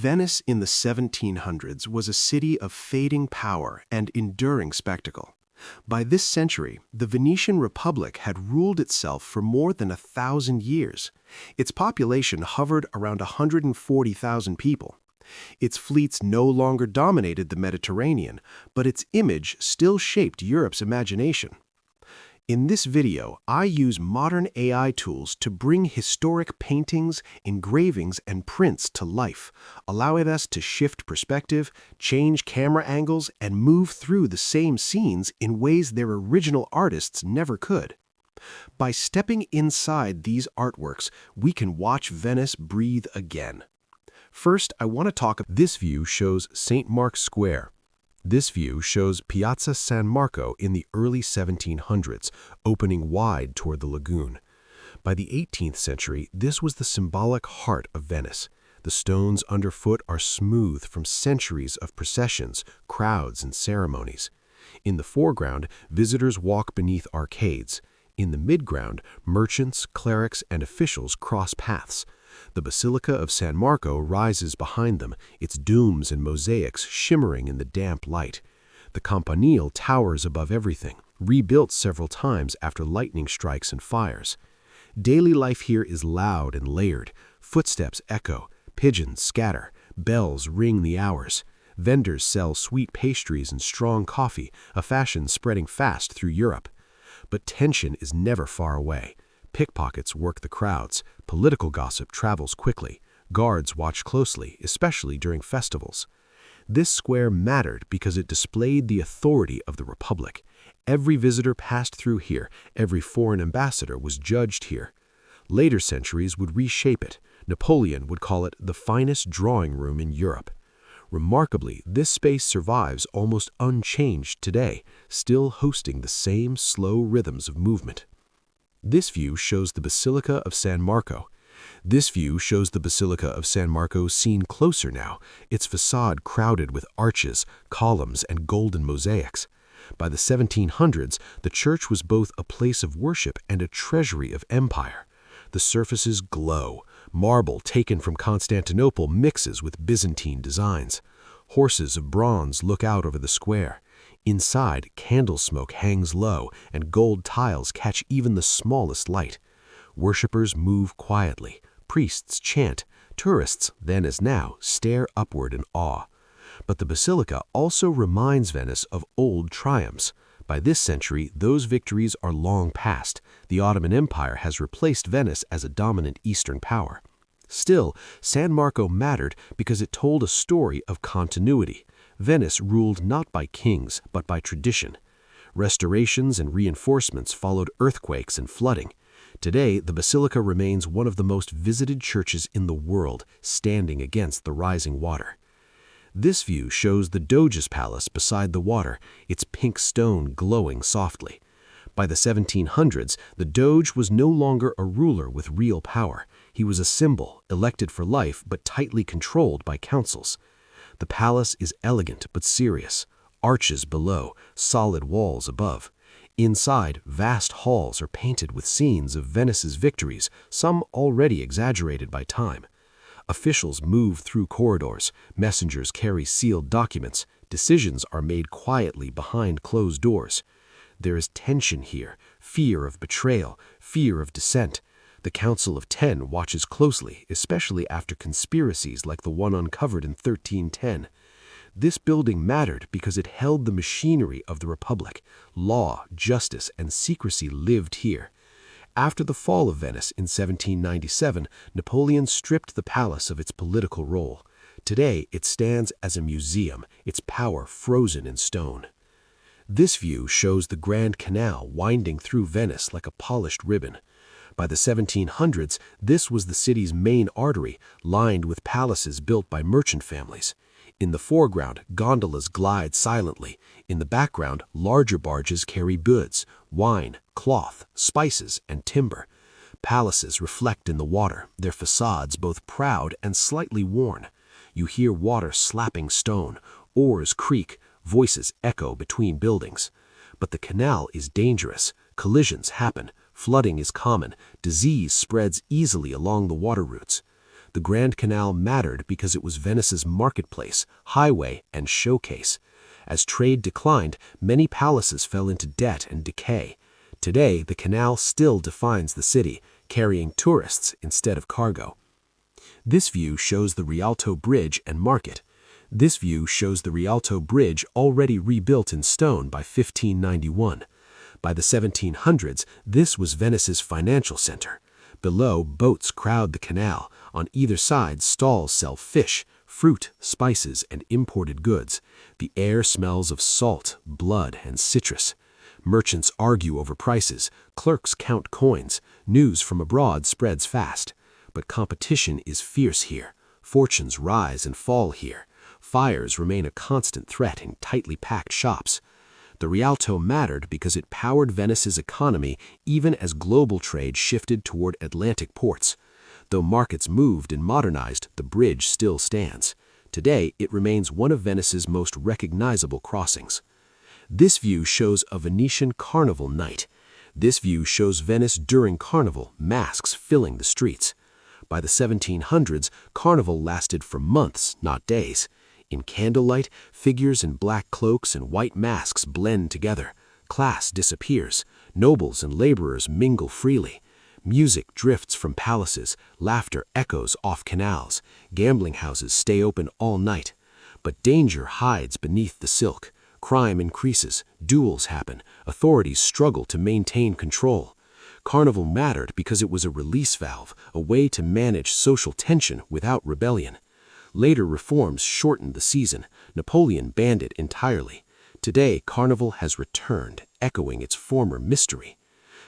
Venice in the 1700s was a city of fading power and enduring spectacle. By this century, the Venetian Republic had ruled itself for more than 1,000 years. Its population hovered around 140,000 people. Its fleets no longer dominated the Mediterranean, but its image still shaped Europe's imagination. In this video, I use modern AI tools to bring historic paintings, engravings, and prints to life, allowing us to shift perspective, change camera angles, and move through the same scenes in ways their original artists never could. By stepping inside these artworks, we can watch Venice breathe again. First, I want to talk. This view shows St. Mark's Square. This view shows Piazza San Marco in the early 1700s, opening wide toward the lagoon. By the 18th century, this was the symbolic heart of Venice. The stones underfoot are smooth from centuries of processions, crowds, and ceremonies. In the foreground, visitors walk beneath arcades. In the midground, merchants, clerics, and officials cross paths. The Basilica of San Marco rises behind them, its domes and mosaics shimmering in the damp light. The Campanile towers above everything, rebuilt several times after lightning strikes and fires. Daily life here is loud and layered. Footsteps echo, pigeons scatter, bells ring the hours. Vendors sell sweet pastries and strong coffee, a fashion spreading fast through Europe. But tension is never far away. Pickpockets work the crowds, political gossip travels quickly, guards watch closely, especially during festivals. This square mattered because it displayed the authority of the Republic. Every visitor passed through here, every foreign ambassador was judged here. Later centuries would reshape it. Napoleon would call it the finest drawing room in Europe. Remarkably, this space survives almost unchanged today, still hosting the same slow rhythms of movement. This view shows the Basilica of San Marco. This view shows the Basilica of San Marco seen closer now, its facade crowded with arches, columns, and golden mosaics. By the 1700s, the church was both a place of worship and a treasury of empire. The surfaces glow. Marble taken from Constantinople mixes with Byzantine designs. Horses of bronze look out over the square. Inside, candle smoke hangs low, and gold tiles catch even the smallest light. Worshippers move quietly. Priests chant. Tourists, then as now, stare upward in awe. But the basilica also reminds Venice of old triumphs. By this century, those victories are long past. The Ottoman Empire has replaced Venice as a dominant Eastern power. Still, San Marco mattered because it told a story of continuity. Venice ruled not by kings, but by tradition. Restorations and reinforcements followed earthquakes and flooding. Today, the basilica remains one of the most visited churches in the world, standing against the rising water. This view shows the Doge's Palace beside the water, its pink stone glowing softly. By the 1700s, the Doge was no longer a ruler with real power. He was a symbol, elected for life but tightly controlled by councils. The palace is elegant but serious. Arches below, solid walls above. Inside, vast halls are painted with scenes of Venice's victories, some already exaggerated by time. Officials move through corridors, messengers carry sealed documents, decisions are made quietly behind closed doors. There is tension here, fear of betrayal, fear of dissent. The Council of Ten watches closely, especially after conspiracies like the one uncovered in 1310. This building mattered because it held the machinery of the Republic. Law, justice, and secrecy lived here. After the fall of Venice in 1797, Napoleon stripped the palace of its political role. Today, it stands as a museum, its power frozen in stone. This view shows the Grand Canal winding through Venice like a polished ribbon. By the 1700s, this was the city's main artery, lined with palaces built by merchant families. In the foreground, gondolas glide silently. In the background, larger barges carry goods, wine, cloth, spices, and timber. Palaces reflect in the water, their facades both proud and slightly worn. You hear water slapping stone, oars creak, voices echo between buildings. But the canal is dangerous. Collisions happen. Flooding is common. Disease spreads easily along the water routes. The Grand Canal mattered because it was Venice's marketplace, highway, and showcase. As trade declined, many palaces fell into debt and decay. Today, the canal still defines the city, carrying tourists instead of cargo. This view shows the Rialto Bridge and market. This view shows the Rialto Bridge already rebuilt in stone by 1591. By the 1700s, this was Venice's financial center. Below, boats crowd the canal. On either side, stalls sell fish, fruit, spices, and imported goods. The air smells of salt, blood, and citrus. Merchants argue over prices. Clerks count coins. News from abroad spreads fast. But competition is fierce here. Fortunes rise and fall here. Fires remain a constant threat in tightly packed shops. The Rialto mattered because it powered Venice's economy even as global trade shifted toward Atlantic ports. Though markets moved and modernized, the bridge still stands. Today, it remains one of Venice's most recognizable crossings. This view shows a Venetian carnival night. This view shows Venice during Carnival, masks filling the streets. By the 1700s, Carnival lasted for months, not days. In candlelight, figures in black cloaks and white masks blend together. Class disappears. Nobles and laborers mingle freely. Music drifts from palaces. Laughter echoes off canals. Gambling houses stay open all night. But danger hides beneath the silk. Crime increases. Duels happen. Authorities struggle to maintain control. Carnival mattered because it was a release valve, a way to manage social tension without rebellion. Later reforms shortened the season. Napoleon banned it entirely. Today, Carnival has returned, echoing its former mystery.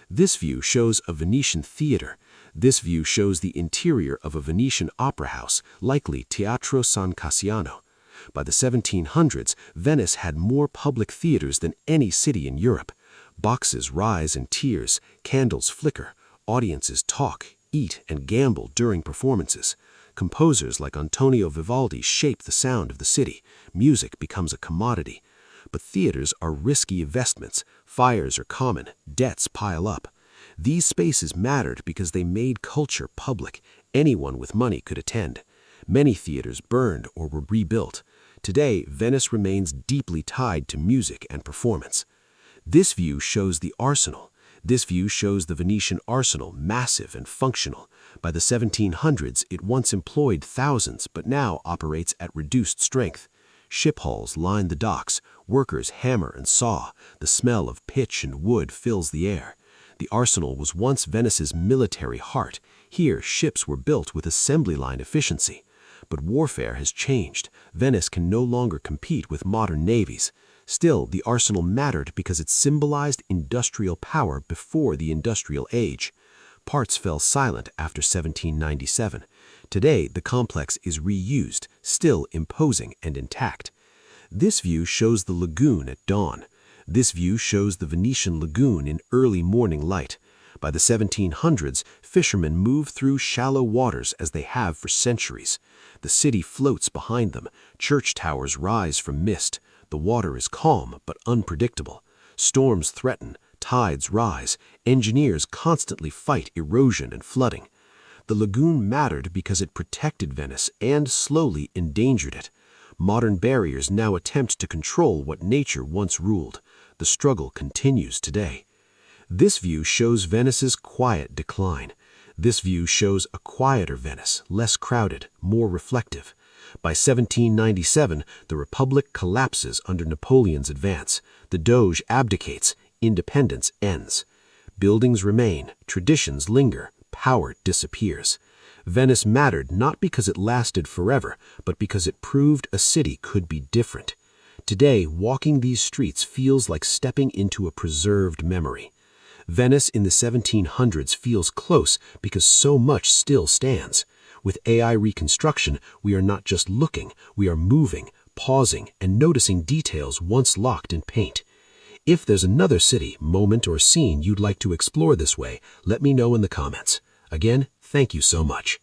This view shows a Venetian theater. This view shows the interior of a Venetian opera house, likely Teatro San Cassiano. By the 1700s, Venice had more public theaters than any city in Europe. Boxes rise in tiers, candles flicker, audiences talk, eat, and gamble during performances. Composers like Antonio Vivaldi shape the sound of the city. Music becomes a commodity. But theaters are risky investments. Fires are common. Debts pile up. These spaces mattered because they made culture public. Anyone with money could attend. Many theaters burned or were rebuilt. Today, Venice remains deeply tied to music and performance. This view shows the arsenal. This view shows the Venetian arsenal, massive and functional. By the 1700s, it once employed thousands, but now operates at reduced strength. Ship hulls line the docks. Workers hammer and saw. The smell of pitch and wood fills the air. The arsenal was once Venice's military heart. Here, ships were built with assembly line efficiency. But warfare has changed. Venice can no longer compete with modern navies. Still, the arsenal mattered because it symbolized industrial power before the industrial age. Parts fell silent after 1797. Today, the complex is reused, still imposing and intact. This view shows the lagoon at dawn. This view shows the Venetian lagoon in early morning light. By the 1700s, fishermen move through shallow waters as they have for centuries. The city floats behind them. Church towers rise from mist. The water is calm but unpredictable. Storms threaten. Tides rise. Engineers constantly fight erosion and flooding. The lagoon mattered because it protected Venice and slowly endangered it. Modern barriers now attempt to control what nature once ruled. The struggle continues today. This view shows Venice's quiet decline. This view shows a quieter Venice, less crowded, more reflective. By 1797, the Republic collapses under Napoleon's advance. The Doge abdicates. Independence ends. Buildings remain. Traditions linger. Power disappears. Venice mattered not because it lasted forever, but because it proved a city could be different. Today, walking these streets feels like stepping into a preserved memory. Venice in the 1700s feels close because so much still stands. With AI reconstruction, we are not just looking, we are moving, pausing, and noticing details once locked in paint. If there's another city, moment, or scene you'd like to explore this way, let me know in the comments. Again, thank you so much.